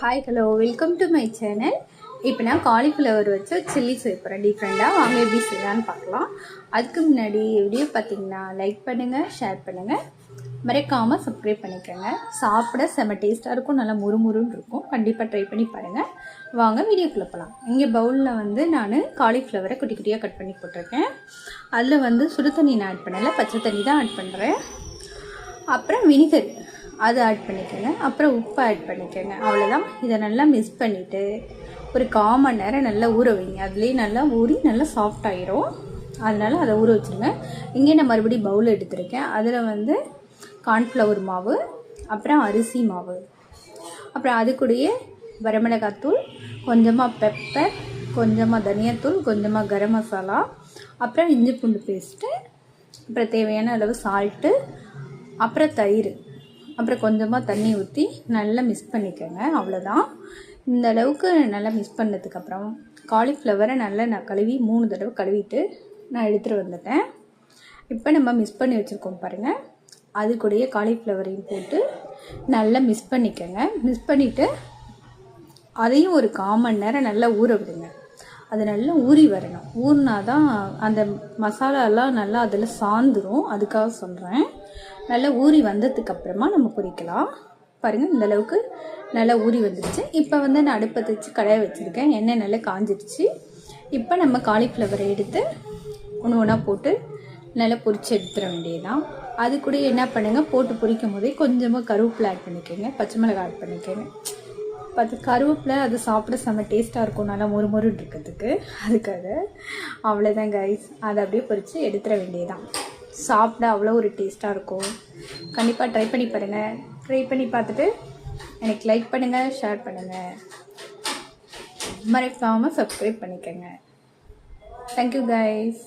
Hi hello welcome to my channel. இப்போ நான் cauliflower வச்சு சில்லி செய்ய போகிறேன் டிஃப்ரெண்ட்டாக. வாங்க எப்படி செய்யலான்னு பார்க்கலாம். அதுக்கு முன்னாடி வீடியோ பார்த்தீங்கன்னா லைக் பண்ணுங்கள், ஷேர் பண்ணுங்கள், மறக்காமல் சப்ஸ்கிரைப் பண்ணிக்கோங்க. சாப்பிட செம்ம டேஸ்ட்டாக இருக்கும், நல்லா முறுமுறுன்னு இருக்கும். கண்டிப்பாக ட்ரை பண்ணி பாருங்கள். வாங்க வீடியோக்குள்ளே போகலாம். இங்கே பவுலில் வந்து நான் காலிஃப்ளவரை குட்டி குட்டியாக கட் பண்ணி போட்டிருக்கேன். அதில் வந்து சுடு தண்ணி நான் ஆட் பண்ணலை, பச்சை தண்ணி தான் ஆட் பண்ணுறேன். அப்புறம் வினிகர் அதை ஆட் பண்ணிக்கோங்க. அப்புறம் உப்பு ஆட் பண்ணிக்கோங்க. அவ்வளோதான். இதை நல்லா மிக்ஸ் பண்ணிவிட்டு ஒரு 1/4 மணி நேரம் நல்லா ஊற வைங்க. அதுலேயே நல்லா ஊறி நல்லா சாஃப்ட் ஆகிரும். அதனால் அதை ஊற வச்சுருங்க. இங்கே நான் மறுபடியும் பவுல் எடுத்துருக்கேன். அதில் வந்து கார்ன்ஃப்ளவர் மாவு, அப்புறம் அரிசி மாவு, அப்புறம் அது கூடயே வரமிளகாத்தூள், கொஞ்சமாக பெப்பர், கொஞ்சமாக தனியாத்தூள், கொஞ்சமாக கரம் மசாலா, அப்புறம் இஞ்சி பூண்டு பேஸ்ட்டு, அப்புறம் தேவையான அளவு சால்ட்டு, அப்புறம் தயிர், அப்புறம் கொஞ்சமாக தண்ணி ஊற்றி நல்லா மிக்ஸ் பண்ணிக்கோங்க. அவ்வளோதான். இந்த அளவுக்கு நல்லா மிக்ஸ் பண்ணதுக்கப்புறம் காலிஃப்ளவரை நல்லா நான் கழுவி 3 தடவை கழுவிட்டு நான் எடுத்துகிட்டு வந்துட்டேன். இப்போ நம்ம மிக்ஸ் பண்ணி வச்சுருக்கோம் பாருங்கள். அது கூடயே காலிஃப்ளவரையும் போட்டு நல்லா மிக்ஸ் பண்ணிக்கோங்க. மிக்ஸ் பண்ணிவிட்டு அதையும் ஒரு 1/4 மணி நேரம் நல்லா ஊற விடுங்க. அது நல்லா ஊறி வரணும். ஊறினா தான் அந்த மசாலாலாம் நல்லா அதில் சாந்துடும். அதுக்காக சொல்கிறேன். நல்லா ஊறி வந்ததுக்கப்புறமா நம்ம பொரிக்கலாம். பாருங்கள், இந்தளவுக்கு நல்லா ஊறி வந்துடுச்சு. இப்போ வந்து நான் அடுப்பத்தை வச்சு கடாயை வச்சுருக்கேன். எண்ணெய் நல்லா காஞ்சிடுச்சு. இப்போ நம்ம காலிஃப்ளவரை எடுத்து ஒன்று ஒன்றா போட்டு நல்லா பொரித்து எடுத்துட வேண்டியதுதான். அது கூட என்ன பண்ணுங்கள், போட்டு பொரிக்கும் போதே கொஞ்சமாக கருவேப்பிலை ஆட் பண்ணிக்கோங்க, பச்சை மிளகாய் ஆட் பண்ணிக்கோங்க. கருவேப்பிலை அது சாப்பிட செம்ம டேஸ்ட்டாக இருக்கும், நல்லா மொறுமொறுன்னு இருக்கிறதுக்கு. அதுக்காக அவ்வளோதான் கைஸ். அதை அப்படியே பொரித்து எடுத்துட வேண்டியதுதான். சாப்பிட அவ்வளோ ஒரு டேஸ்ட்டாக இருக்கும். கண்டிப்பாக ட்ரை பண்ணி பாருங்கள். ட்ரை பண்ணி பார்த்துட்டு எனக்கு லைக் பண்ணுங்கள், ஷேர் பண்ணுங்கள், மறக்காமல் சப்ஸ்கிரைப் பண்ணிக்கோங்க. Thank you guys.